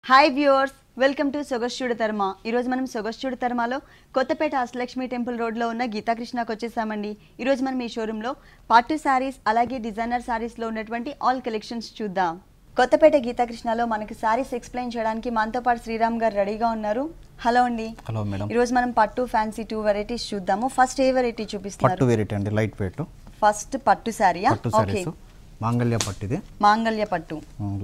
Hi viewers, welcome to Sogasu Chuda Tarama. ఈరోజు మనం సొగస్చూడ తర్మలో కొత్తపేట అష్టలక్ష్మి టెంపుల్ రోడ్లో ఉన్న గీతాకృష్ణకి వచ్చేసామండి. ఈరోజు మనం ఈ షోరూంలో పట్టు శారీస్ అలాగే డిజైనర్ శారీస్లో ఉన్నటువంటి ఆల్ కలెక్షన్స్ చూద్దాం. కొత్తపేట గీతాకృష్ణలో మనకి శారీస్ ఎక్స్ప్లెయిన్ చేయడానికి మనతో పాటు శ్రీరామ్ గారు రెడీగా ఉన్నారు. హలో అండి. Hello madam. ఈరోజు మనం పట్టు ఫ్యాన్సీ 2 వెరైటీస్ చూద్దాము. ఫస్ట్ ఏ వెరైటీ చూపిస్తున్నారు? పట్టు వెరైటీ అండి, లైట్ వెయిట్. ఫస్ట్ పట్టు శారీయా? ఓకే. మాంగళ్య పట్టు, ఇది మాంగళ్య పట్టు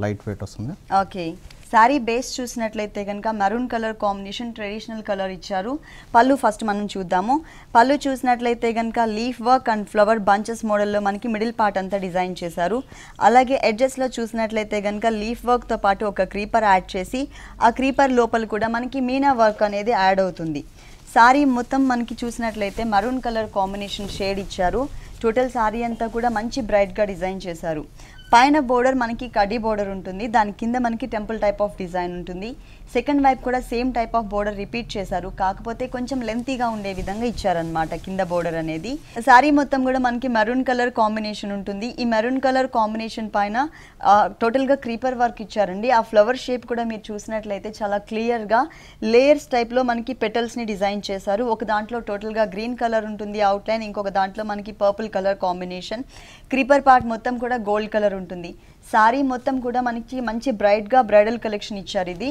లైట్ వెయిట్ వస్తుంది. ఓకే. శారీ బేస్ చూసినట్లయితే కనుక maroon colour combination, traditional colour ఇచ్చారు. పళ్ళు ఫస్ట్ మనం చూద్దాము. పళ్ళు చూసినట్లయితే కనుక leaf work and flower bunches మోడల్లో మనకి మిడిల్ పార్ట్ అంతా డిజైన్ చేశారు. అలాగే ఎడ్జెస్లో చూసినట్లయితే కనుక లీఫ్ వర్క్తో పాటు ఒక క్రీపర్ యాడ్ చేసి ఆ క్రీపర్ లోపల కూడా మనకి మీనా వర్క్ అనేది యాడ్ అవుతుంది. శారీ మొత్తం మనకి చూసినట్లయితే మరూన్ కలర్ కాంబినేషన్ షేడ్ ఇచ్చారు. టోటల్ శారీ అంతా కూడా మంచి బ్రైట్గా డిజైన్ చేశారు. పైన బోర్డర్ మనకి కడ్డీ బోర్డర్ ఉంటుంది, దాని కింద మనకి టెంపుల్ టైప్ ఆఫ్ డిజైన్ ఉంటుంది. సెకండ్ వైపు కూడా same type of border repeat చేశారు, కాకపోతే కొంచెం లెంతీగా ఉండే విధంగా ఇచ్చారనమాట కింద బోర్డర్ అనేది. శారీ మొత్తం కూడా మనకి మెరూన్ కలర్ కాంబినేషన్ ఉంటుంది. ఈ మెరూన్ కలర్ కాంబినేషన్ పైన టోటల్గా క్రీపర్ వర్క్ ఇచ్చారండి. ఆ ఫ్లవర్ షేప్ కూడా మీరు చూసినట్లయితే చాలా క్లియర్గా లేయర్స్ టైప్లో మనకి పెటల్స్ని డిజైన్ చేశారు. ఒక దాంట్లో టోటల్గా గ్రీన్ కలర్ ఉంటుంది అవుట్లైన్, ఇంకొక దాంట్లో మనకి purple colour combination. Creeper part మొత్తం కూడా గోల్డ్ కలర్ ఉంటుంది. శారీ మొత్తం కూడా మనకి మంచి బ్రైట్గా బ్రైడల్ కలెక్షన్ ఇచ్చారు. ఇది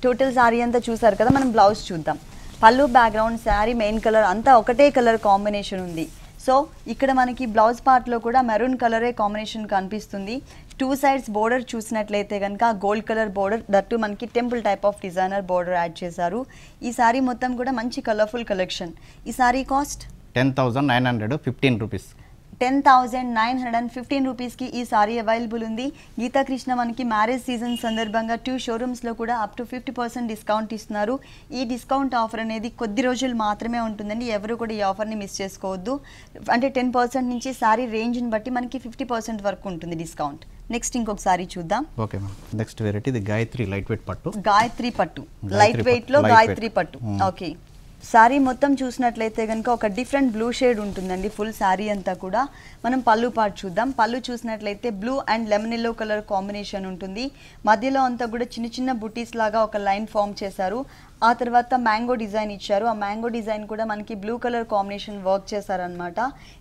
టోటల్ శారీ అంతా చూసారు కదా. మనం బ్లౌజ్ చూద్దాం. పళ్ళు, బ్యాక్గ్రౌండ్, శారీ మెయిన్ కలర్ అంతా ఒకటే కలర్ కాంబినేషన్ ఉంది. సో ఇక్కడ మనకి బ్లౌజ్ పార్ట్లో కూడా మెరూన్ కలరే కాంబినేషన్ కనిపిస్తుంది. 2 సైడ్స్ బోర్డర్ చూసినట్లయితే కనుక గోల్డ్ కలర్ బోర్డర్, దట్టు మనకి temple type of designer border add చేశారు. ఈ శారీ మొత్తం కూడా మంచి కలర్ఫుల్ కలెక్షన్. ఈ శారీ కాస్ట్ 10,915 రూపీస్. 10,915 రూపీస్కి ఈ సారీ అవైలబుల్ ఉంది. గీతాకృష్ణ మనకి మ్యారేజ్ సీజన్ సందర్భంగా 2 షోరూమ్స్లో కూడా అప్ టు 50% డిస్కౌంట్ ఇస్తున్నారు. ఈ డిస్కౌంట్ ఆఫర్ అనేది కొద్ది రోజులు మాత్రమే ఉంటుందండి. ఎవరు కూడా ఈ ఆఫర్ని మిస్ చేసుకోవద్దు. అంటే 10% నుంచి సారీ రేంజ్ని బట్టి మనకి 50% వరకు ఉంటుంది డిస్కౌంట్. నెక్స్ట్ ఇంకొక సారీ చూద్దాం. Okay ma'am. నెక్స్ట్ వెరైటీ ఇది గాయత్రి లైట్ వెయిట్ పట్టు. గాయత్రి పట్టు లైట్ వెయిట్లో గాయత్రి పట్టు. ఓకే. శారీ మొత్తం చూసినట్లయితే కనుక ఒక డిఫరెంట్ బ్లూ షేడ్ ఉంటుందండి ఫుల్ శారీ అంతా కూడా. మనం పళ్ళు పార్ట్ చూద్దాం. పళ్ళు చూసినట్లయితే blue and lemon yellow colour combination ఉంటుంది. మధ్యలో అంతా కూడా చిన్న చిన్న బుటీస్ లాగా ఒక లైన్ ఫామ్ చేశారు. ఆ తర్వాత మ్యాంగో డిజైన్ ఇచ్చారు. ఆ మ్యాంగో డిజైన్ కూడా మనకి బ్లూ కలర్ కాంబినేషన్ వర్క్ చేశారనమాట.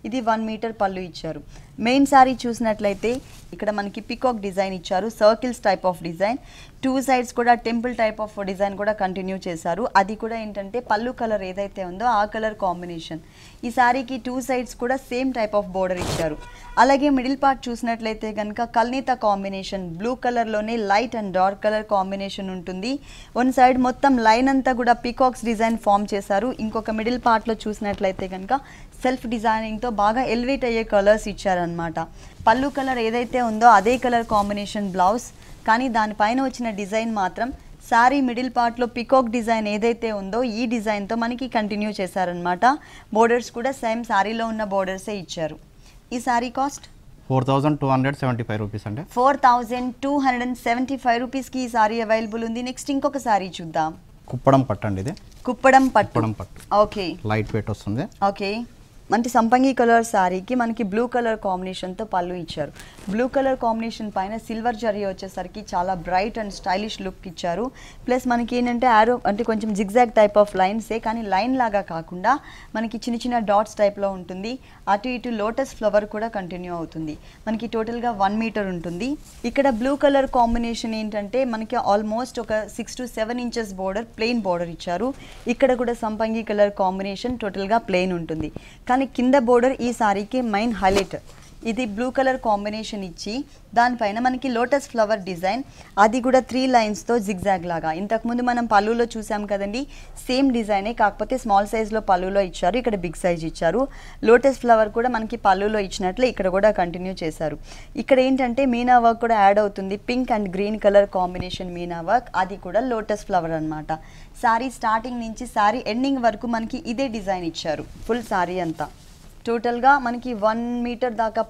ఇది 1 మీటర్ పళ్ళు ఇచ్చారు. మెయిన్ శారీ చూసినట్లయితే ఇక్కడ మనకి పికాక్ డిజైన్ ఇచ్చారు, circles type of design. 2 sides కూడా టెంపుల్ టైప్ ఆఫ్ డిజైన్ కూడా కంటిన్యూ చేశారు. అది కూడా ఏంటంటే పళ్ళు కలర్ ఏదైతే ఉందో ఆ కలర్ కాంబినేషన్. ఈ శారీకి 2 సైడ్స్ కూడా సేమ్ టైప్ ఆఫ్ బోర్డర్ ఇచ్చారు. అలాగే మిడిల్ పార్ట్ చూసినట్లయితే కనుక కల్నీత కాంబినేషన్, బ్లూ కలర్లోనే light and dark colour combination ఉంటుంది. 1 సైడ్ మొత్తం లైన్ అంతా కూడా పికాక్స్ డిజైన్ ఫామ్ చేశారు. ఇంకొక మిడిల్ పార్ట్లో చూసినట్లయితే కనుక సెల్ఫ్ డిజైనింగ్తో బాగా ఎలివేట్ అయ్యే కలర్స్ ఇచ్చారనమాట. పళ్ళు కలర్ ఏదైతే ఉందో అదే కలర్ కాంబినేషన్ బ్లౌజ్, కానీ దానిపైన వచ్చిన డిజైన్ మాత్రం శారీ మిడిల్ పార్ట్లో పికాక్ డిజైన్ ఏదైతే ఉందో ఈ డిజైన్తో మనకి కంటిన్యూ చేశారనమాట. బోర్డర్స్ కూడా సేమ్ శారీలో ఉన్న బోర్డర్సే ఇచ్చారు. ఈ శారీ కాస్ట్ 4,275 రూపీస్ అండి. 4,275 రూపీస్కి ఈ శారీ అవైలబుల్ ఉంది. నెక్స్ట్ ఇంకొక శారీ చూద్దాం. కుప్పడం పట్టు అండి, ఇది కుప్పడం పట్టు. ఓకే. లైట్ వెయిట్ వస్తుంది. ఓకే. మంచి సంపంగి కలర్ శారీకి మనకి బ్లూ కలర్ కాంబినేషన్తో పళ్ళు ఇచ్చారు. బ్లూ కలర్ కాంబినేషన్ పైన సిల్వర్ జరీ వచ్చేసరికి చాలా బ్రైట్ అండ్ స్టైలిష్ లుక్ ఇచ్చారు. ప్లస్ మనకి ఏంటంటే యారో అంటే కొంచెం జిగ్జాగ్ టైప్ ఆఫ్ లైన్సే, కానీ లైన్ లాగా కాకుండా మనకి చిన్న చిన్న డాట్స్ టైప్లో ఉంటుంది. అటు ఇటు లోటస్ ఫ్లవర్ కూడా కంటిన్యూ అవుతుంది. మనకి టోటల్గా 1 మీటర్ ఉంటుంది. ఇక్కడ బ్లూ కలర్ కాంబినేషన్ ఏంటంటే మనకి ఆల్మోస్ట్ ఒక 6 to 7 inches border, plain border ఇచ్చారు. ఇక్కడ కూడా సంపంగి కలర్ కాంబినేషన్ టోటల్గా ప్లెయిన్ ఉంటుంది. కానీ కింద బోర్డర్ ఈ సారీకి మెయిన్ హైలైట్. ఇది బ్లూ కలర్ కాంబినేషన్ ఇచ్చి దానిపైన మనకి లోటస్ ఫ్లవర్ డిజైన్, అది కూడా 3 లైన్స్తో జిగ్జాగ్ లాగా. ఇంతకుముందు మనం పళ్ళులో చూసాం కదండి, సేమ్ డిజైనే, కాకపోతే స్మాల్ సైజ్లో పళ్ళులో ఇచ్చారు, ఇక్కడ బిగ్ సైజ్ ఇచ్చారు. లోటస్ ఫ్లవర్ కూడా మనకి పళ్ళులో ఇచ్చినట్లే ఇక్కడ కూడా కంటిన్యూ చేశారు. ఇక్కడ ఏంటంటే మీనా వర్క్ కూడా యాడ్ అవుతుంది. Pink and green colour combination Meena work, అది కూడా లోటస్ ఫ్లవర్ అనమాట. శారీ స్టార్టింగ్ నుంచి శారీ ఎండింగ్ వరకు మనకి ఇదే డిజైన్ ఇచ్చారు ఫుల్ శారీ అంతా. టోటల్గా మనకి 1 మీటర్ దాకా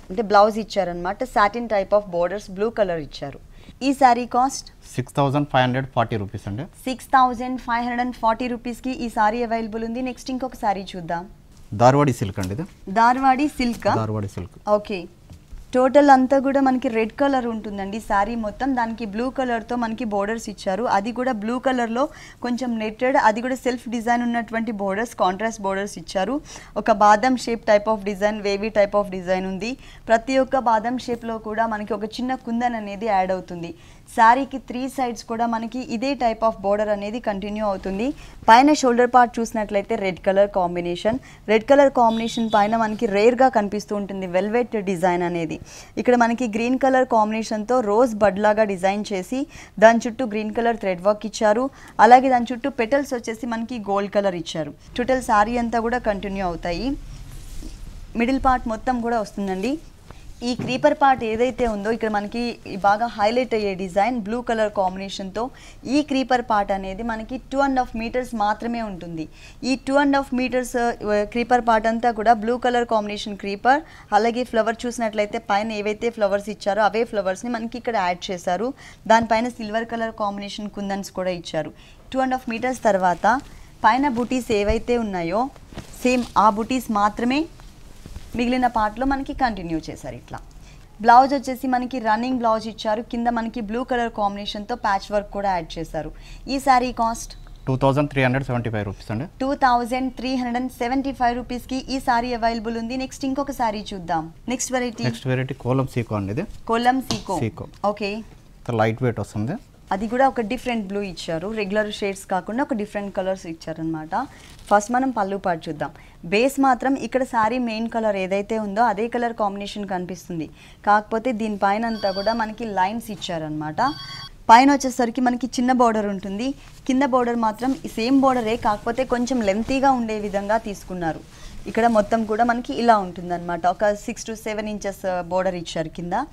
అంటే బ్లౌజ్ ఇచ్చారనమాట. Satin type of borders, blue colour ఇచ్చారు. ఈ శారీ కాస్ట్ 6,540 రూపీస్ అండి. 6,540 రూపీస్కి ఈ శారీ అవైలబుల్ ఉంది. నెక్స్ట్ ఇంకొక శారీ చూద్దాం. ధార్వాడి సిల్క్ అండి, ఇది ధార్వాడి సిల్క్. ధార్వాడి సిల్క్. ఓకే. టోటల్ అంతా కూడా మనకి రెడ్ కలర్ ఉంటుందండి శారీ మొత్తం. దానికి బ్లూ కలర్తో మనకి బోర్డర్స్ ఇచ్చారు. అది కూడా బ్లూ కలర్లో కొంచెం నెట్టెడ్, అది కూడా సెల్ఫ్ డిజైన్ ఉన్నటువంటి బోర్డర్స్, కాంట్రాస్ట్ బోర్డర్స్ ఇచ్చారు. ఒక బాదం shape type of design, wavy type of design ఉంది. ప్రతి ఒక్క బాదం షేప్లో కూడా మనకి ఒక చిన్న కుందన్ అనేది యాడ్ అవుతుంది. శారీకి 3 సైడ్స్ కూడా మనకి ఇదే టైప్ ఆఫ్ బోర్డర్ అనేది కంటిన్యూ అవుతుంది. పైన షోల్డర్ పార్ట్ చూసినట్లయితే red colour combination. Red colour combination పైన మనకి రేర్గా కనిపిస్తూ ఉంటుంది వెల్వెట్ డిజైన్ అనేది. ఇక్కడ మనకి గ్రీన్ కలర్ కాంబినేషన్తో రోజ్ బడ్ లాగా డిజైన్ చేసి దాని చుట్టూ గ్రీన్ కలర్ థ్రెడ్ వర్క్ ఇచ్చారు. అలాగే దాని చుట్టూ పెటల్స్ వచ్చేసి మనకి గోల్డ్ కలర్ ఇచ్చారు. టోటల్ శారీ అంతా కూడా కంటిన్యూ అవుతాయి. మిడిల్ పార్ట్ మొత్తం కూడా వస్తుందండి. ఈ క్రీపర్ పార్ట్ ఏదైతే ఉందో ఇక్కడ మనకి బాగా హైలైట్ అయ్యే డిజైన్ బ్లూ కలర్ కాంబినేషన్తో ఈ క్రీపర్ పార్ట్ అనేది మనకి 2.5 మీటర్స్ మాత్రమే ఉంటుంది. ఈ 2.5 మీటర్స్ క్రీపర్ పార్ట్ అంతా కూడా బ్లూ కలర్ కాంబినేషన్ క్రీపర్. అలాగే ఫ్లవర్ చూసినట్లయితే పైన ఏవైతే ఫ్లవర్స్ ఇచ్చారో అవే ఫ్లవర్స్ని మనకి ఇక్కడ యాడ్ చేశారు. దానిపైన సిల్వర్ కలర్ కాంబినేషన్ కుందన్స్ కూడా ఇచ్చారు. 2.5 మీటర్స్ తర్వాత పైన బుటీస్ ఏవైతే ఉన్నాయో సేమ్ ఆ బుటీస్ మాత్రమే మిగిలిన పార్ట్లో మనకి కంటిన్యూ చేశారు. ఇట్లా బ్లౌజ్ వచ్చేసి మనకి రన్నింగ్ బ్లౌజ్ ఇచ్చారు. కింద మనకి బ్లూ కలర్ కాంబినేషన్తో ప్యాచ్ వర్క్ కూడా యాడ్ చేశారు. ఈ శారీ కాస్ట్ 2375 రూపీస్ అండి. 2375 రూపీస్కి ఈ శారీ అవైలబుల్ ఉంది. నెక్స్ట్ ఇంకొక శారీ చూద్దాం. నెక్స్ట్ వెరైటీ కోలం సీకో అండి. ఇది Kolam Seeko. Okay, light weight వస్తుంది. అది కూడా ఒక డిఫరెంట్ బ్లూ ఇచ్చారు. రెగ్యులర్ షేడ్స్ కాకుండా ఒక డిఫరెంట్ కలర్స్ ఇచ్చారనమాట. ఫస్ట్ మనం పళ్ళు పార్ట్ చూద్దాం. బేస్ మాత్రం ఇక్కడ శారీ మెయిన్ కలర్ ఏదైతే ఉందో అదే కలర్ కాంబినేషన్ కనిపిస్తుంది. కాకపోతే దీనిపైన అంతా కూడా మనకి లైన్స్ ఇచ్చారనమాట. పైన వచ్చేసరికి మనకి చిన్న బోర్డర్ ఉంటుంది. కింద బోర్డర్ మాత్రం సేమ్ బోర్డరే, కాకపోతే కొంచెం లెంతీగా ఉండే విధంగా తీసుకున్నారు. ఇక్కడ మొత్తం కూడా మనకి ఇలా ఉంటుందన్నమాట. ఒక 6 to 7 ఇంచెస్ బోర్డర్ ఇచ్చారు కింద.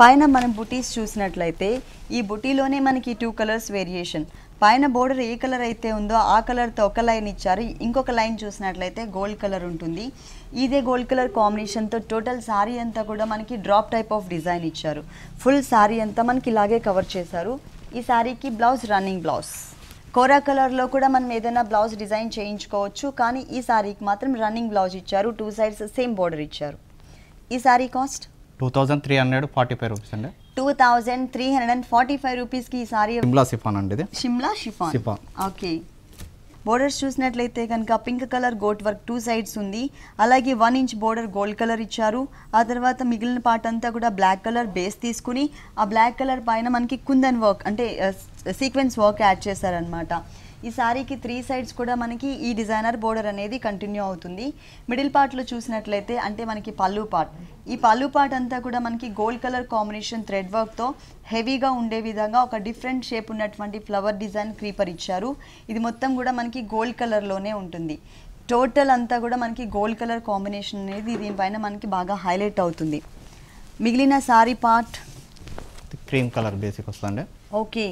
పైన మనం బుటీస్ చూసినట్లయితే ఈ బుటీలోనే మనకి 2 కలర్స్ వేరియేషన్. పైన బోర్డర్ ఏ కలర్ అయితే ఉందో ఆ కలర్తో ఒక లైన్ ఇచ్చారు. ఇంకొక లైన్ చూసినట్లయితే గోల్డ్ కలర్ ఉంటుంది. ఇదే గోల్డ్ కలర్ కాంబినేషన్తో టోటల్ శారీ అంతా కూడా మనకి డ్రాప్ టైప్ ఆఫ్ డిజైన్ ఇచ్చారు. ఫుల్ శారీ అంతా మనకి ఇలాగే కవర్ చేశారు. ఈ శారీకి బ్లౌజ్ రన్నింగ్ బ్లౌజ్. కోరా కలర్లో కూడా మనం ఏదైనా బ్లౌజ్ డిజైన్ చేయించుకోవచ్చు, కానీ ఈ శారీకి మాత్రం రన్నింగ్ బ్లౌజ్ ఇచ్చారు. 2 సైడ్స్ సేమ్ బోర్డర్ ఇచ్చారు. ఈ శారీ కాస్ట్ 2345 రూపీస్ అండి. 2345 రూపీస్కి ఈ సారీ షిమ్లా షిఫాన్ అండి. ఇది షిమ్లా షిఫాన్. ఓకే, బోర్డర్స్ చూసినట్లయితే కనుక pink colour gota work 2 sides ఉంది. అలాగే 1 ఇంచ్ బోర్డర్ గోల్డ్ కలర్ ఇచ్చారు. ఆ తర్వాత మిగిలిన పార్ట్ అంతా కూడా బ్లాక్ కలర్ బేస్ తీసుకుని ఆ బ్లాక్ కలర్ పైన మనకి కుందన్ వర్క్ అంటే సీక్వెన్స్ వర్క్ యాడ్ చేశారనమాట. ఈ శారీకి 3 సైడ్స్ కూడా మనకి ఈ డిజైనర్ బోర్డర్ అనేది కంటిన్యూ అవుతుంది. మిడిల్ పార్ట్లో చూసినట్లయితే అంటే మనకి పళ్ళు పార్ట్, ఈ పళ్ళు పార్ట్ అంతా కూడా మనకి గోల్డ్ కలర్ కాంబినేషన్ థ్రెడ్ వర్క్తో హెవీగా ఉండే విధంగా ఒక డిఫరెంట్ షేప్ ఉన్నటువంటి ఫ్లవర్ డిజైన్ క్రీపర్ ఇచ్చారు. ఇది మొత్తం కూడా మనకి గోల్డ్ కలర్లోనే ఉంటుంది. టోటల్ అంతా కూడా మనకి గోల్డ్ కలర్ కాంబినేషన్ అనేది దీనిపైన మనకి బాగా హైలైట్ అవుతుంది. మిగిలిన sari part cream colour basic వస్తుంది. ఓకే,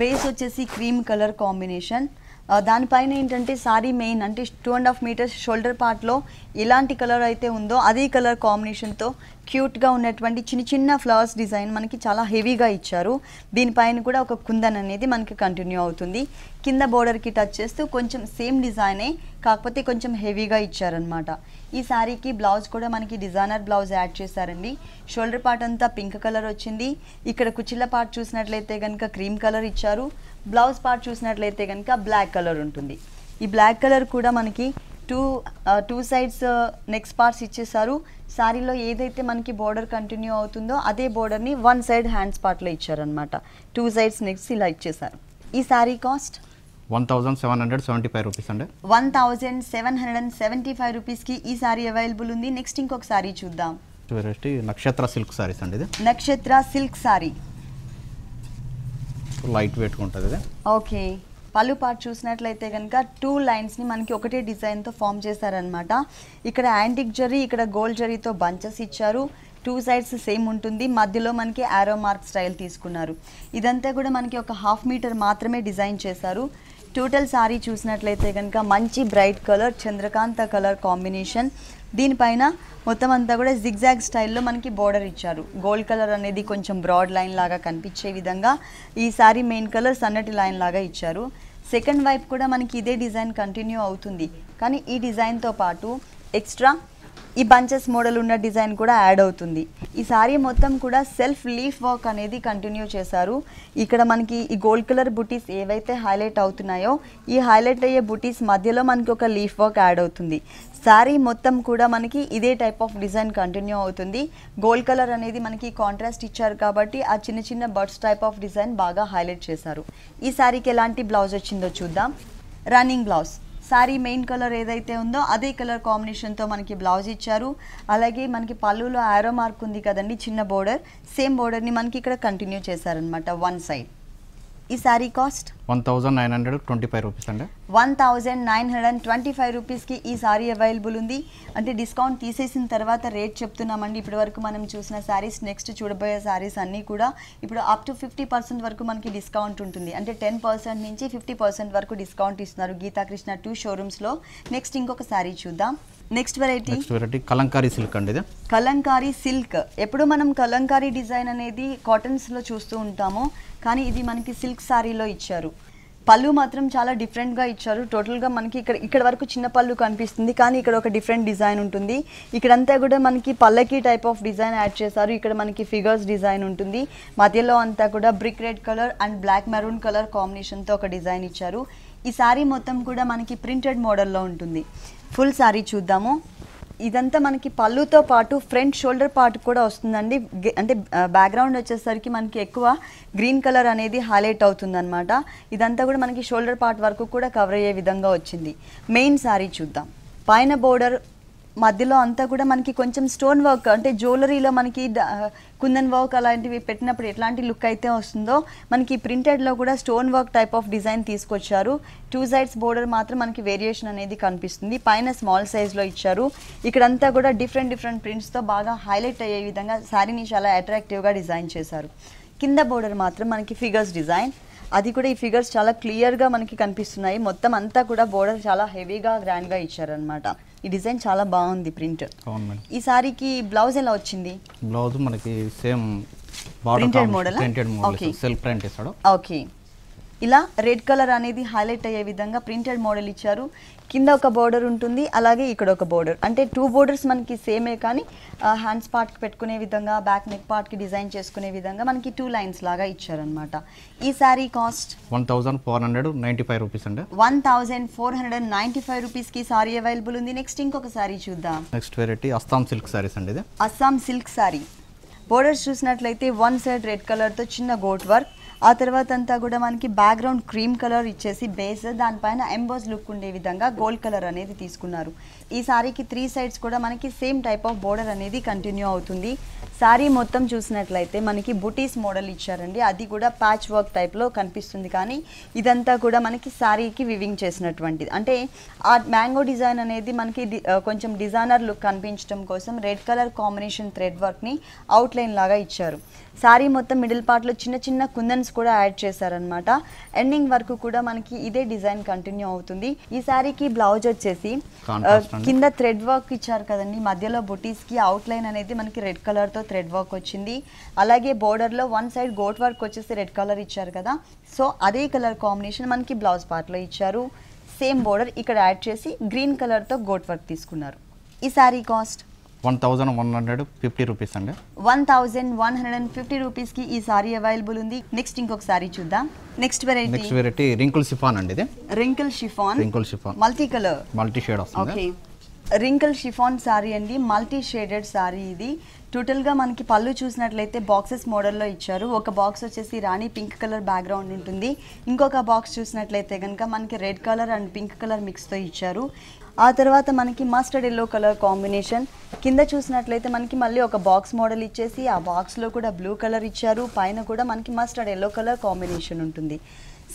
బేస్ వచ్చేసి క్రీమ్ కలర్ కాంబినేషన్. దానిపైన ఏంటంటే సారీ మెయిన్ అంటే 2.5 మీటర్స్ షోల్డర్ పార్ట్లో ఎలాంటి కలర్ అయితే ఉందో అదే కలర్ కాంబినేషన్తో క్యూట్గా ఉన్నటువంటి చిన్న చిన్న ఫ్లవర్స్ డిజైన్ మనకి చాలా హెవీగా ఇచ్చారు. దీనిపైన కూడా ఒక కుందన్ అనేది మనకి కంటిన్యూ అవుతుంది. కింద బోర్డర్కి టచ్ చేస్తూ కొంచెం సేమ్ డిజైనే, కాకపోతే కొంచెం హెవీగా ఇచ్చారనమాట. ఈ శారీకి బ్లౌజ్ కూడా మనకి డిజైనర్ బ్లౌజ్ యాడ్ చేశారండి. షోల్డర్ పార్ట్ అంతా పింక్ కలర్ వచ్చింది. ఇక్కడ కుచ్చిళ్ళ పార్ట్ చూసినట్లయితే కనుక క్రీమ్ కలర్ ఇచ్చారు. బ్లౌజ్ పార్ట్ చూసినట్లయితే కనుక బ్లాక్ కలర్ ఉంటుంది. ఈ బ్లాక్ కలర్ కూడా మనకి టూ సైడ్స్ నెక్స్ట్ పార్ట్స్ ఇచ్చేసారు. శారీలో ఏదైతే మనకి బోర్డర్ కంటిన్యూ అవుతుందో అదే బోర్డర్ని 1 సైడ్ హ్యాండ్స్ పార్ట్లో ఇచ్చారనమాట. 2 సైడ్స్ నెక్స్ట్ ఇలా ఇచ్చేసారు. ఈ శారీ కాస్ట్ 1775 రూపీస్ అండి. 1775 రూపీస్కి ఈ శారీ అవైలబుల్ ఉంది. నెక్స్ట్ ఇంకొక శారీ చూద్దాం. నక్షత్ర సిల్క్ సారీస్ అండి. ఇది నక్షత్ర సిల్క్ శారీ, లైట్ వెయిట్ ఉంటుంది ఇది. ఓకే, పళ్ళు పార్ట్ చూసినట్లయితే కనుక 2 లైన్స్ని మనకి ఒకటే డిజైన్తో ఫామ్ చేశారనమాట. ఇక్కడ యాంటిక్ జరీ, ఇక్కడ గోల్డ్ జరీతో బంచెస్ ఇచ్చారు. 2 సైడ్స్ సేమ్ ఉంటుంది. మధ్యలో మనకి ఆరో మార్క్ స్టైల్ తీసుకున్నారు. ఇదంతా కూడా మనకి ఒక 1/2 మీటర్ మాత్రమే డిజైన్ చేశారు. టోటల్ శారీ చూసినట్లయితే కనుక మంచి bright colour Chandrakanta colour combination. దీనిపైన మొత్తం అంతా కూడా జిగ్జాగ్ స్టైల్లో మనకి బోర్డర్ ఇచ్చారు. గోల్డ్ కలర్ అనేది కొంచెం బ్రాడ్ లైన్ లాగా కనిపించే విధంగా ఈ శారీ మెయిన్ కలర్ సన్నటి లైన్ లాగా ఇచ్చారు. సెకండ్ వైపు కూడా మనకి ఇదే డిజైన్ కంటిన్యూ అవుతుంది. కానీ ఈ డిజైన్తో పాటు ఎక్స్ట్రా ఈ బంచెస్ మోడల్ ఉన్న డిజైన్ కూడా యాడ్ అవుతుంది. ఈ సారీ మొత్తం కూడా సెల్ఫ్ లీఫ్ వర్క్ అనేది కంటిన్యూ చేశారు. ఇక్కడ మనకి ఈ గోల్డ్ కలర్ బుటీస్ ఏవైతే హైలైట్ అవుతున్నాయో ఈ హైలైట్ అయ్యే బుటీస్ మధ్యలో మనకి ఒక లీఫ్ వర్క్ యాడ్ అవుతుంది. సారీ మొత్తం కూడా మనకి ఇదే టైప్ ఆఫ్ డిజైన్ కంటిన్యూ అవుతుంది. గోల్డ్ కలర్ అనేది మనకి కాంట్రాస్ట్ ఇచ్చారు కాబట్టి ఆ చిన్న చిన్న బర్డ్స్ టైప్ ఆఫ్ డిజైన్ బాగా హైలైట్ చేశారు. ఈ సారీకి ఎలాంటి బ్లౌజ్ వచ్చిందో చూద్దాం. Running blouse, sorry main colour ఏదైతే ఉందో అదే కలర్ కాంబినేషన్తో మనకి బ్లౌజ్ ఇచ్చారు. అలాగే మనకి పళ్ళులో ఆరో మార్క్ ఉంది కదండి, చిన్న బోర్డర్, సేమ్ బోర్డర్ని మనకి ఇక్కడ కంటిన్యూ చేశారనమాట వన్ సైడ్. ఈ సారీ కాస్ట్ 1925 రూపీస్ అండి. 1925 రూపీస్కి ఈ సారీ అవైలబుల్ ఉంది. అంటే డిస్కౌంట్ తీసేసిన తర్వాత రేట్ చెప్తున్నామండి. ఇప్పటి వరకు మనం చూసిన సారీస్, నెక్స్ట్ చూడబోయే సారీస్ అన్నీ కూడా ఇప్పుడు అప్ టు 50% వరకు మనకి డిస్కౌంట్ ఉంటుంది. అంటే 10% నుంచి 50% వరకు డిస్కౌంట్ ఇస్తున్నారు గీతాకృష్ణ 2 షోరూమ్స్లో. నెక్స్ట్ ఇంకొక సారీ చూద్దాం. నెక్స్ట్ వెరైటీ కలంకారీ సిల్క్ అండి. ఇది కలంకారీ సిల్క్. ఎప్పుడు మనం కలంకారీ డిజైన్ అనేది కాటన్స్లో చూస్తూ ఉంటాము, కానీ ఇది మనకి సిల్క్ సారీలో ఇచ్చారు. పళ్ళు మాత్రం చాలా డిఫరెంట్గా ఇచ్చారు. టోటల్గా మనకి ఇక్కడ వరకు చిన్న పళ్ళు కనిపిస్తుంది, కానీ ఇక్కడ ఒక డిఫరెంట్ డిజైన్ ఉంటుంది. ఇక్కడంతా కూడా మనకి పల్లకి టైప్ ఆఫ్ డిజైన్ యాడ్ చేశారు. ఇక్కడ మనకి ఫిగర్స్ డిజైన్ ఉంటుంది. మధ్యలో అంతా కూడా brick red colour and black maroon colour కాంబినేషన్తో ఒక డిజైన్ ఇచ్చారు. ఈ సారీ మొత్తం కూడా మనకి ప్రింటెడ్ మోడల్లో ఉంటుంది. ఫుల్ సారీ చూద్దాము. ఇదంతా మనకి పళ్ళుతో పాటు ఫ్రంట్ షోల్డర్ పార్ట్ కూడా వస్తుందండి. అంటే బ్యాక్గ్రౌండ్ వచ్చేసరికి మనకి ఎక్కువ గ్రీన్ కలర్ అనేది హైలైట్ అవుతుంది అనమాట. ఇదంతా కూడా మనకి షోల్డర్ పార్ట్ వరకు కూడా కవర్ అయ్యే విధంగా వచ్చింది. మెయిన్ సారీ చూద్దాం. పైన బోర్డర్, మధ్యలో అంతా కూడా మనకి కొంచెం స్టోన్ వర్క్, అంటే జ్యువెలరీలో మనకి కుందన్ వర్క్ అలాంటివి పెట్టినప్పుడు ఎట్లాంటి లుక్ అయితే వస్తుందో మనకి ప్రింటెడ్లో కూడా stone work type of design తీసుకొచ్చారు. 2 సైడ్స్ బోర్డర్ మాత్రం మనకి వేరియేషన్ అనేది కనిపిస్తుంది. పైన స్మాల్ సైజ్లో ఇచ్చారు. ఇక్కడంతా కూడా డిఫరెంట్ ప్రింట్స్తో బాగా హైలైట్ అయ్యే విధంగా శారీని చాలా అట్రాక్టివ్గా డిజైన్ చేశారు. కింద బోర్డర్ మాత్రం మనకి ఫిగర్స్ డిజైన్, అది కూడా ఈ ఫిగర్స్ చాలా క్లియర్గా మనకి కనిపిస్తున్నాయి. మొత్తం అంతా కూడా బోర్డర్ చాలా హెవీగా గ్రాండ్గా ఇచ్చారనమాట. ఈ డిజైన్ చాలా బాగుంది ప్రింట్. ఈ సారీకి బ్లౌజ్ ఎలా వచ్చింది? బ్లౌజ్ మనకి same printed model, self print ఇస్తాడు. ఓకే. ఇలా రెడ్ కలర్ అనేది హైలైట్ అయ్యే విధంగా ప్రింటెడ్ మోడల్ ఇచ్చారు. కింద ఒక బోర్డర్ ఉంటుంది, అలాగే ఇక్కడ ఒక బోర్డర్. అంటే 2 బోర్డర్స్ మనకి సేమే, కానీ హ్యాండ్స్ పార్ట్కి పెట్టుకునే విధంగా, బ్యాక్ నెక్ పార్ట్కి డిజైన్ చేసుకునే విధంగా మనకి 2 లైన్స్ లాగా ఇచ్చారనమాట. ఈ సారీ కాస్ట్ 1495 రూపీస్ అండి. 1495 రూపీస్కి సారీ అవైలబుల్ ఉంది. నెక్స్ట్ ఇంకొక సారీ చూద్దాం. Next variety Assam silk saris అండి. ఇది అస్సాం సిల్క్ సారీ. బోర్డర్స్ చూసినట్లయితే 1 సైడ్ రెడ్ కలర్తో చిన్న గోట్ వర్క్, ఆ తర్వాత అంతా కూడా మనకి బ్యాక్గ్రౌండ్ క్రీమ్ కలర్ ఇచ్చేసి బేస్, దానిపైన ఎంబోస్ లుక్ ఉండే విధంగా గోల్డ్ కలర్ అనేది తీసుకున్నారు. ఈ సారీకి 3 సైడ్స్ కూడా మనకి సేమ్ టైప్ ఆఫ్ బోర్డర్ అనేది కంటిన్యూ అవుతుంది. సారీ మొత్తం చూసినట్లయితే మనకి బుటీస్ మోడల్ ఇచ్చారండి. అది కూడా ప్యాచ్ వర్క్ టైప్లో కనిపిస్తుంది, కానీ ఇదంతా కూడా మనకి సారీకి వివింగ్ చేసినటువంటిది. అంటే ఆ మ్యాంగో డిజైన్ అనేది మనకి కొంచెం డిజైనర్ లుక్ కనిపించడం కోసం రెడ్ కలర్ కాంబినేషన్ థ్రెడ్ వర్క్ని అవుట్లైన్ లాగా ఇచ్చారు. సారీ మొత్తం మిడిల్ పార్ట్లో చిన్న చిన్న కుందన్స్ కూడా యాడ్ చేశారనమాట. ఎండింగ్ వరకు కూడా మనకి ఇదే డిజైన్ కంటిన్యూ అవుతుంది. ఈ సారీకి బ్లౌజ్ వచ్చేసి కింద థ్రెడ్ వర్క్ ఇచ్చారు కదండి, మధ్యలో బుటీస్కి అవుట్లైన్ అనేది మనకి రెడ్ కలర్తో థ్రెడ్ వర్క్ వచ్చింది. అలాగే బోర్డర్లో 1 సైడ్ గోట్ వర్క్ వచ్చేసి రెడ్ కలర్ ఇచ్చారు కదా, సో అదే కలర్ కాంబినేషన్ మనకి బ్లౌజ్ పార్ట్లో ఇచ్చారు. సేమ్ బోర్డర్ ఇక్కడ యాడ్ చేసి గ్రీన్ కలర్తో గోట్ వర్క్ తీసుకున్నారు. ఈ సారీ కాస్ట్ 1150 రూపీస్ అండి. 1150 రూపీస్కి ఈ సారీ అవైలబుల్ ఉంది. నెక్స్ట్ ఇంకొక సారీ చూద్దాం. నెక్స్ట్ వెరైటీ రింకుల్ షిఫాన్ అండి. ఇది wrinkle chiffon multi colour, multi shade వస్తుంది. ఓకే. రింకిల్ షిఫాన్ సారీ అండి, మల్టీ షేడెడ్ సారీ. ఇది టోటల్గా మనకి పళ్ళు చూసినట్లయితే బాక్సెస్ మోడల్లో ఇచ్చారు. ఒక బాక్స్ వచ్చేసి రాణి పింక్ కలర్ బ్యాక్గ్రౌండ్ ఉంటుంది. ఇంకొక బాక్స్ చూసినట్లయితే కనుక మనకి red colour and pink colour మిక్స్తో ఇచ్చారు. ఆ తర్వాత మనకి మస్టర్డ్ ఎల్లో కలర్ కాంబినేషన్. కింద చూసినట్లయితే మనకి మళ్ళీ ఒక బాక్స్ మోడల్ ఇచ్చేసి ఆ బాక్స్లో కూడా బ్లూ కలర్ ఇచ్చారు. పైన కూడా మనకి మస్టర్డ్ ఎల్లో కలర్ కాంబినేషన్ ఉంటుంది.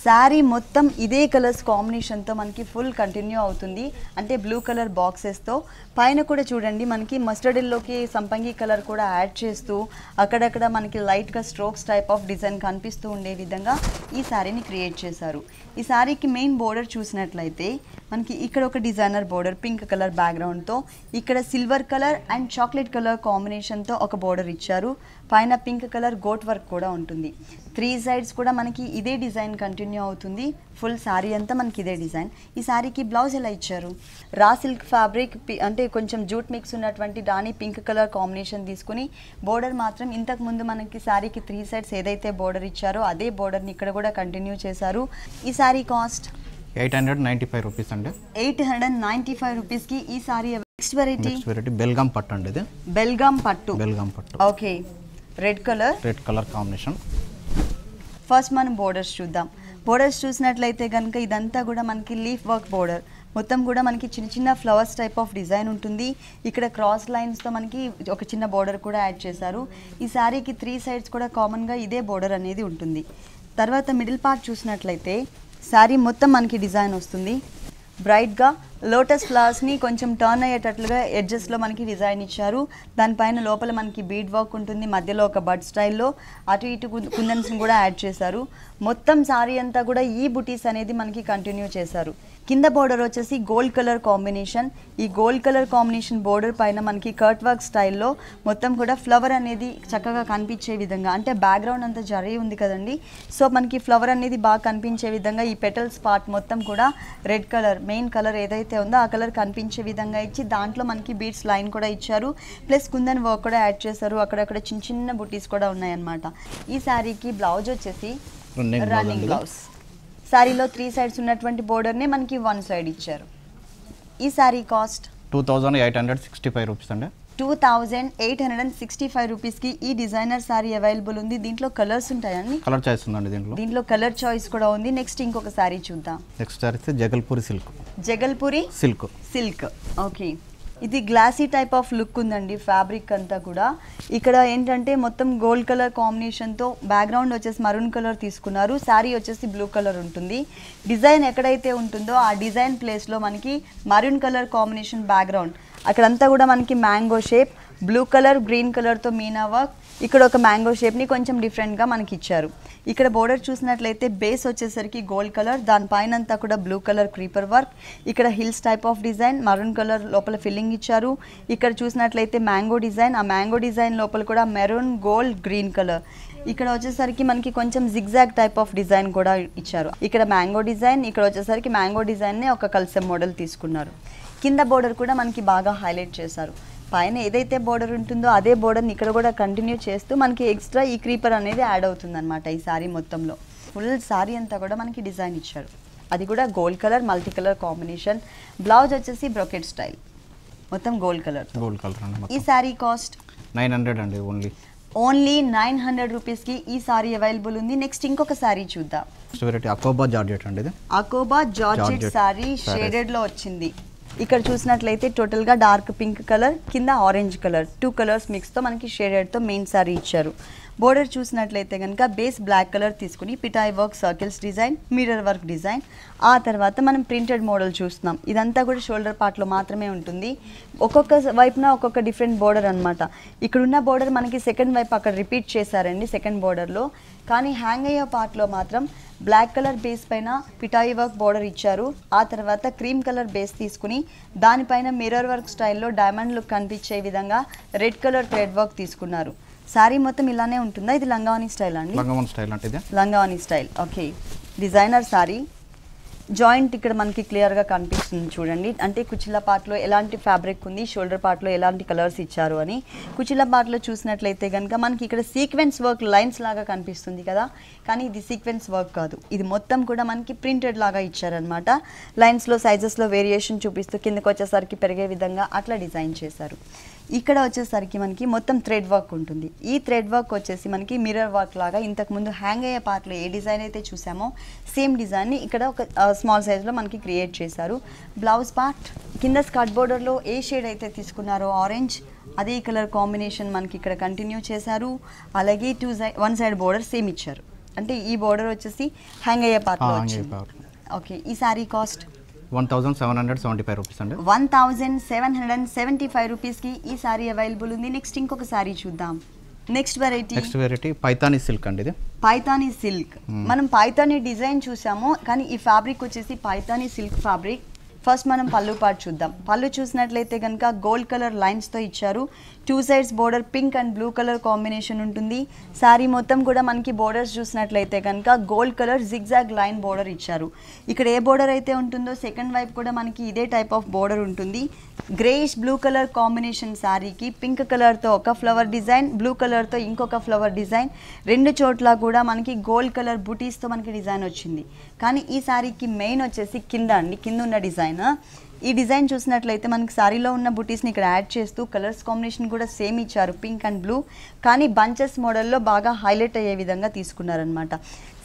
శారీ మొత్తం ఇదే కలర్స్ కాంబినేషన్తో మనకి ఫుల్ కంటిన్యూ అవుతుంది. అంటే బ్లూ కలర్ బాక్సెస్తో పైన కూడా చూడండి మనకి మస్టర్డ్ ఎల్లోకి సంపంగి కలర్ కూడా యాడ్ చేస్తూ అక్కడక్కడ మనకి లైట్గా స్ట్రోక్స్ టైప్ ఆఫ్ డిజైన్ కనిపిస్తూ ఉండే విధంగా ఈ శారీని క్రియేట్ చేశారు. ఈ శారీకి మెయిన్ బోర్డర్ చూసినట్లయితే మనకి ఇక్కడ ఒక డిజైనర్ బోర్డర్ పింక్ కలర్ బ్యాక్గ్రౌండ్తో, ఇక్కడ silver colour and chocolate colour కాంబినేషన్తో ఒక బోర్డర్ ఇచ్చారు. పైన పింక్ కలర్ గోట్ వర్క్ కూడా ఉంటుంది. 3 సైడ్స్ కూడా మనకి ఇదే డిజైన్ కంటిన్యూ అవుతుంది. ఫుల్ శారీ అంతా మనకి ఇదే డిజైన్. ఈ శారీకి బ్లౌజ్ ఎలా ఇచ్చారు? రా సిల్క్ ఫ్యాబ్రిక్ అంటే కొంచెం జూట్ మిక్స్ ఉన్నటువంటి దాని పింక్ కలర్ కాంబినేషన్ తీసుకుని బోర్డర్ మాత్రం ఇంతకు ముందు మనకి శారీకి 3 సైడ్స్ ఏదైతే బోర్డర్ ఇచ్చారో అదే బోర్డర్ని ఇక్కడ కూడా కంటిన్యూ చేశారు. ఈ శారీ కాస్ట్ 895 రూపీస్ అండి. 895 రూపీస్కి ఈ సారీ. నెక్స్ట్ వెరైటీ బెల్గాం పట్టు అండి. ఇది బెల్గాం పట్టు. Okay, red colour combination. First మనం బోర్డర్స్ చూద్దాం. బోర్డర్స్ చూసినట్లయితే కనుక ఇదంతా కూడా మనకి లీఫ్ వర్క్ బోర్డర్. మొత్తం కూడా మనకి చిన్న చిన్న ఫ్లవర్స్ టైప్ ఆఫ్ డిజైన్ ఉంటుంది. ఇక్కడ క్రాస్ లైన్స్తో మనకి ఒక చిన్న బోర్డర్ కూడా యాడ్ చేశారు. ఈ శారీకి 3 సైడ్స్ కూడా కామన్గా ఇదే బోర్డర్ అనేది ఉంటుంది. తర్వాత మిడిల్ పార్ట్ చూసినట్లయితే శారీ మొత్తం మనకి డిజైన్ వస్తుంది. బ్రైట్గా లోటస్ ఫ్లవర్స్ని కొంచెం టర్న్ అయ్యేటట్లుగా ఎడ్జెస్లో మనకి డిజైన్ ఇచ్చారు. దానిపైన లోపల మనకి బీడ్ వర్క్ ఉంటుంది. మధ్యలో ఒక బడ్ స్టైల్లో అటు ఇటు కుందన్స్ని కూడా యాడ్ చేశారు. మొత్తం శారీ అంతా కూడా ఈ బుటీస్ అనేది మనకి కంటిన్యూ చేశారు. కింద బోర్డర్ వచ్చేసి గోల్డ్ కలర్ కాంబినేషన్. ఈ గోల్డ్ కలర్ కాంబినేషన్ బోర్డర్ పైన మనకి కర్ట్ వర్క్ స్టైల్లో మొత్తం కూడా ఫ్లవర్ అనేది చక్కగా కనిపించే విధంగా, అంటే బ్యాక్గ్రౌండ్ అంతా జరీ ఉంది కదండి, సో మనకి ఫ్లవర్ అనేది బాగా కనిపించే విధంగా ఈ పెటల్స్ పార్ట్ మొత్తం కూడా రెడ్ కలర్, మెయిన్ కలర్ ఏదైతే ఉందో ఆ కలర్ కనిపించే విధంగా ఇచ్చి దాంట్లో మనకి బీడ్స్ లైన్ కూడా ఇచ్చారు. ప్లస్ కుందన్ వర్క్ కూడా యాడ్ చేశారు. అక్కడక్కడ చిన్న చిన్న బుటీస్ కూడా ఉన్నాయన్నమాట. ఈ శారీకి బ్లౌజ్ వచ్చేసి రన్నింగ్ బ్లౌజ్. శారీలో 3 సైడ్స్ ఉన్నటువంటి బోర్డర్ని మనకి 1 సైడ్ ఇచ్చారు. ఈ శారీ కాస్ట్ 2865 రూపీస్ అండి. 2865 రూపీస్కి ఈ డిజైనర్ శారీ అవైలబుల్ ఉంది. దీంట్లో కలర్స్ ఉంటాయండి. కలర్ చాయిస్ ఉందండి దీంట్లో కలర్ చాయిస్ కూడా ఉంది. నెక్స్ట్ ఇంకొక శారీ చూద్దాం. Next sari Jagalpuri silk. Okay, ఇది గ్లాసీ టైప్ ఆఫ్ లుక్ ఉందండి. ఫ్యాబ్రిక్ అంతా కూడా ఇక్కడ ఏంటంటే మొత్తం గోల్డ్ కలర్ కాంబినేషన్తో బ్యాక్గ్రౌండ్ వచ్చేసి మరూన్ కలర్ తీసుకున్నారు. శారీ వచ్చేసి బ్లూ కలర్ ఉంటుంది. డిజైన్ ఎక్కడైతే ఉంటుందో ఆ డిజైన్ ప్లేస్లో మనకి మరూన్ కలర్ కాంబినేషన్ బ్యాక్గ్రౌండ్, అక్కడంతా కూడా మనకి mango shape, blue colour green కలర్తో మీనా వర్క్, ఇక్కడ ఒక మ్యాంగో షేప్ని కొంచెం డిఫరెంట్గా మనకి ఇచ్చారు. ఇక్కడ బోర్డర్ చూసినట్లయితే బేస్ వచ్చేసరికి గోల్డ్ కలర్, దానిపైన అంతా కూడా బ్లూ కలర్ క్రీపర్ వర్క్, ఇక్కడ hills type of design, maroon colour లోపల ఫిల్లింగ్ ఇచ్చారు. ఇక్కడ చూసినట్లయితే మ్యాంగో డిజైన్, ఆ మ్యాంగో డిజైన్ లోపల కూడా మెరూన్, గోల్డ్, గ్రీన్ కలర్. ఇక్కడ వచ్చేసరికి మనకి కొంచెం జిగ్జాగ్ టైప్ ఆఫ్ డిజైన్ కూడా ఇచ్చారు. ఇక్కడ మ్యాంగో డిజైన్, ఇక్కడ వచ్చేసరికి మ్యాంగో డిజైన్ని ఒక కల్సెం మోడల్ తీసుకున్నారు. కింద బోర్డర్ కూడా మనకి బాగా హైలైట్ చేశారు. పైన ఏదైతే బోర్డర్ ఉంటుందో అదే బోర్డర్ని ఇక్కడ కూడా కంటిన్యూ చేస్తూ మనకి ఎక్స్ట్రా ఈ క్రీపర్ అనేది యాడ్ అవుతుందన్నమాట. ఈ శారీ మొత్తంలో ఫుల్ శారీ అంతా కూడా మనకి డిజైన్ ఇచ్చారు. అది కూడా gold colour multi colour combination. Blouse వచ్చేసి బ్రోకెట్ స్టైల్, మొత్తం గోల్డ్ కలర్. ఈ శారీ కాస్ట్ 900 అండి. ఓన్లీ 900 రూపీస్కి ఈ శారీ అవైలబుల్ ఉంది. నెక్స్ట్ ఇంకొక శారీ చూద్దాం. అకోబా జార్జెట్ అండి. ఇది అకోబా జార్జెట్ శారీ షేడెడ్లో వచ్చింది. ఇక్కడ చూసినట్లయితే టోటల్గా డార్క్ పింక్ కలర్, కింద ఆరెంజ్ కలర్, 2 కలర్స్ మిక్స్తో మనకి షేడెడ్తో మెయిన్ శారీ ఇచ్చారు. బోర్డర్ చూసినట్లయితే కనుక బేస్ బ్లాక్ కలర్ తీసుకుని పిటాయి work, circles design, mirror work design. ఆ తర్వాత మనం ప్రింటెడ్ మోడల్ చూస్తున్నాం. ఇదంతా కూడా షోల్డర్ పార్ట్లో మాత్రమే ఉంటుంది. ఒక్కొక్క వైపున ఒక్కొక్క డిఫరెంట్ బోర్డర్ అనమాట. ఇక్కడున్న బోర్డర్ మనకి సెకండ్ వైపు అక్కడ రిపీట్ చేశారండి సెకండ్ బోర్డర్లో. కానీ హ్యాంగ్ అయ్యే పార్ట్లో మాత్రం బ్లాక్ కలర్ బేస్ పైన పిటాయి వర్క్ బోర్డర్ ఇచ్చారు. ఆ తర్వాత క్రీమ్ కలర్ బేస్ తీసుకుని దానిపైన మిర్రర్ వర్క్ స్టైల్లో డైమండ్ లుక్ కనిపించే విధంగా రెడ్ కలర్ థ్రెడ్ వర్క్ తీసుకున్నారు. శారీ మొత్తం ఇలానే ఉంటుందా? ఇది లంగావని స్టైల్ అండి. లంగావని style. Okay, designer sari. Joint ఇక్కడ మనకి క్లియర్గా కనిపిస్తుంది చూడండి. అంటే కుచిల పార్ట్లో ఎలాంటి ఫ్యాబ్రిక్ ఉంది, షోల్డర్ పార్ట్లో ఎలాంటి కలర్స్ ఇచ్చారు అని. కుచిల పార్ట్లో చూసినట్లయితే కనుక మనకి ఇక్కడ సీక్వెన్స్ వర్క్ లైన్స్ లాగా కనిపిస్తుంది కదా, కానీ ఇది సీక్వెన్స్ వర్క్ కాదు. ఇది మొత్తం కూడా మనకి ప్రింటెడ్ లాగా ఇచ్చారనమాట. లైన్స్లో సైజెస్లో వేరియేషన్ చూపిస్తూ కిందకి వచ్చేసరికి పెరిగే విధంగా అట్లా డిజైన్ చేశారు. ఇక్కడ వచ్చేసరికి మనకి మొత్తం థ్రెడ్ వర్క్ ఉంటుంది. ఈ థ్రెడ్ వర్క్ వచ్చేసి మనకి మిర్రర్ వర్క్ లాగా ఇంతకుముందు హ్యాంగ్ అయ్యే పార్ట్లో ఏ డిజైన్ అయితే చూసామో సేమ్ డిజైన్ని ఇక్కడ ఒక స్మాల్ సైజ్లో మనకి క్రియేట్ చేశారు. బ్లౌజ్ పార్ట్ కింద స్కర్ట్ బోర్డర్లో ఏ షేడ్ అయితే తీసుకున్నారో ఆరెంజ్, అదే కలర్ కాంబినేషన్ మనకి ఇక్కడ కంటిన్యూ చేశారు. అలాగే 1 సైడ్ బోర్డర్ సేమ్ ఇచ్చారు. అంటే ఈ బోర్డర్ వచ్చేసి హ్యాంగ్ అయ్యే పార్ట్లో వచ్చింది. ఓకే, ఈ శారీ కాస్ట్ 1775 రూపీస్ అండి. 1775 రూపీస్కి ఈ శారీ అవైలబుల్ ఉంది. నెక్స్ట్ ఇంకొక శారీ చూద్దాం. నెక్స్ట్ వెరైటీ పైతానీ సిల్క్ అండి. ఇది పైతానీ సిల్క్. మనం పైతానీ డిజైన్ చూసాము, కానీ ఈ ఫ్యాబ్రిక్ వచ్చేసి పైతానీ సిల్క్ ఫ్యాబ్రిక్. ఫస్ట్ మనం పళ్ళు పార్ట్ చూద్దాం. పళ్ళు చూసినట్లయితే కనుక గోల్డ్ కలర్ లైన్స్తో ఇచ్చారు. 2 sides border pink and blue colour combination ఉంటుంది. శారీ మొత్తం కూడా మనకి బోర్డర్స్ చూసినట్లయితే కనుక gold colour zigzag line border ఇచ్చారు. ఇక్కడ ఏ బోర్డర్ అయితే ఉంటుందో సెకండ్ వైపు కూడా మనకి ఇదే టైప్ ఆఫ్ బోర్డర్ ఉంటుంది. గ్రేయిష్ బ్లూ కలర్ కాంబినేషన్ శారీకి పింక్ కలర్తో ఒక ఫ్లవర్ డిజైన్, బ్లూ కలర్తో ఇంకొక ఫ్లవర్ డిజైన్, రెండు చోట్ల కూడా మనకి గోల్డ్ కలర్ బుటీస్తో మనకి డిజైన్ వచ్చింది. కానీ ఈ శారీకి మెయిన్ వచ్చేసి కింద ఉన్న డిజైన్. ఈ డిజైన్ చూసినట్లయితే మనకి శారీలో ఉన్న బుటీస్ని ఇక్కడ యాడ్ చేస్తూ కలర్స్ కాంబినేషన్ కూడా సేమ్ ఇచ్చారు, పింక్ అండ్ బ్లూ. కానీ బంచెస్ మోడల్లో బాగా హైలైట్ అయ్యే విధంగా తీసుకున్నారనమాట.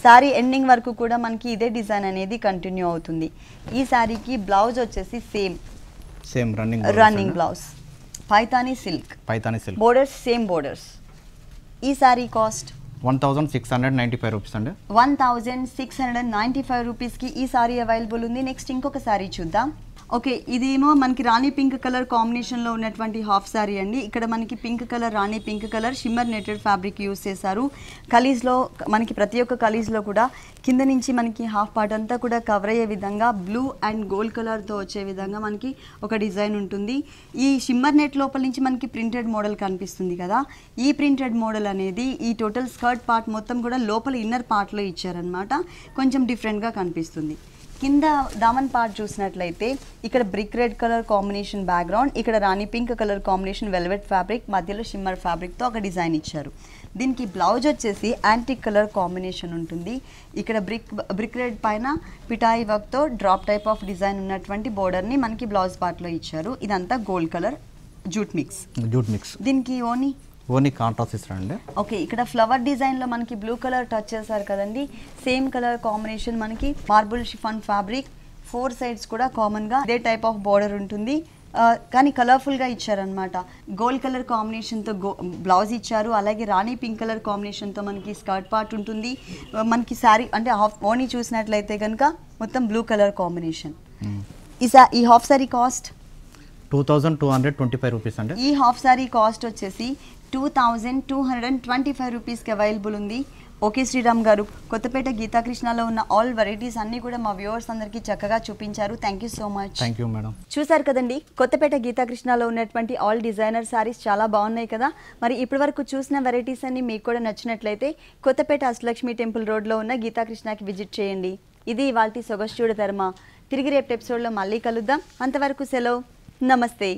శారీ ఎండింగ్ వరకు కూడా మనకి ఇదే డిజైన్ అనేది కంటిన్యూ అవుతుంది. ఈ శారీకి బ్లౌజ్ వచ్చేసి same running blouse, Paithani silk borders same borders. ఈ శారీ కాస్ట్ 1695 రూపీస్ అండి. 1695 రూపీస్కి ఈ సారీ అవైలబుల్ ఉంది. నెక్స్ట్ ఇంకొక సారీ చూద్దాం. ఓకే, ఇదేమో మనకి రాణి పింక్ కలర్ కాంబినేషన్లో ఉన్నటువంటి హాఫ్ సారీ అండి. ఇక్కడ మనకి pink colour, rani pink colour shimmer netted fabric use చేశారు. కలీజ్లో మనకి ప్రతి ఒక్క కలీజ్లో కూడా కింద నుంచి మనకి హాఫ్ పార్ట్ అంతా కూడా కవర్ అయ్యే విధంగా బ్లూ అండ్ గోల్డ్ కలర్తో వచ్చే విధంగా మనకి ఒక డిజైన్ ఉంటుంది. ఈ షిమ్మర్ నెట్ లోపల నుంచి మనకి ప్రింటెడ్ మోడల్ కనిపిస్తుంది కదా. ఈ ప్రింటెడ్ మోడల్ అనేది ఈ టోటల్ స్కర్ట్ పార్ట్ మొత్తం కూడా లోపల ఇన్నర్ పార్ట్లో ఇచ్చారనమాట. కొంచెం డిఫరెంట్గా కనిపిస్తుంది. కింద దామన్ పార్ట్ చూసినట్లయితే ఇక్కడ brick red colour combination background, ఇక్కడ rani pink colour combination velvet fabric, మధ్యలో షిమ్మర్ ఫ్యాబ్రిక్తో ఒక డిజైన్ ఇచ్చారు. దీనికి బ్లౌజ్ వచ్చేసి యాంటిక్ కలర్ కాంబినేషన్ ఉంటుంది. ఇక్కడ బ్రిక్ రెడ్ పైన పిటాయి వర్క్తో డ్రాప్ టైప్ ఆఫ్ డిజైన్ ఉన్నటువంటి బోర్డర్ని మనకి బ్లౌజ్ పార్ట్లో ఇచ్చారు. ఇదంతా గోల్డ్ కలర్ జూట్ మిక్స్. దీనికి ఓన్లీ కాంట్రాస్ట్ ఇస్తారండి. ఓకే, ఇక్కడ ఫ్లవర్ డిజైన్లో మనకి బ్లూ కలర్ టచ్ చేశారు కదండి. సేమ్ కలర్ కాంబినేషన్ మనకి మార్బుల్ షిఫాన్ ఫ్యాబ్రిక్, 4 సైడ్స్ కూడా కామన్గా ఇదే టైప్ ఆఫ్ బోర్డర్ ఉంటుంది. కానీ కలర్ఫుల్గా ఇచ్చారనమాట. గోల్డ్ కలర్ కాంబినేషన్తో బ్లౌజ్ ఇచ్చారు. అలాగే రాణి పింక్ కలర్ కాంబినేషన్తో మనకి స్కర్ట్ పార్ట్ ఉంటుంది. మనకి శారీ అంటే హాఫ్ ఓనీ చూసినట్లయితే కనుక మొత్తం బ్లూ కలర్ కాంబినేషన్. ఈ హాఫ్ శారీ కాస్ట్ 2225 రూపీస్ అండి. ఈ హాఫ్ శారీ కాస్ట్ వచ్చేసి 2225 రూపీస్కి అవైలబుల్ ఉంది. ఓకే శ్రీరామ్ గారు, కొత్తపేట గీతాకృష్ణలో ఉన్న ఆల్ వెరైటీస్ అన్నీ కూడా మా వ్యూవర్స్ అందరికీ చక్కగా చూపించారు. Thank you so much. Thank you madam. చూసారు కదండి, కొత్తపేట గీతాకృష్ణలో ఉన్నటువంటి ఆల్ డిజైనర్ శారీస్ చాలా బాగున్నాయి కదా. మరి ఇప్పటి వరకు చూసిన వెరైటీస్ అన్ని మీకు కూడా నచ్చినట్లయితే కొత్తపేట అష్టలక్ష్మి టెంపుల్ రోడ్లో ఉన్న గీతాకృష్ణకి విజిట్ చేయండి. ఇది ఇవాల్టి సొగస్చూడ ధర్మ. తిరిగి రేపు ఎపిసోడ్లో మళ్ళీ కలుద్దాం. అంతవరకు సెలవు. నమస్తే.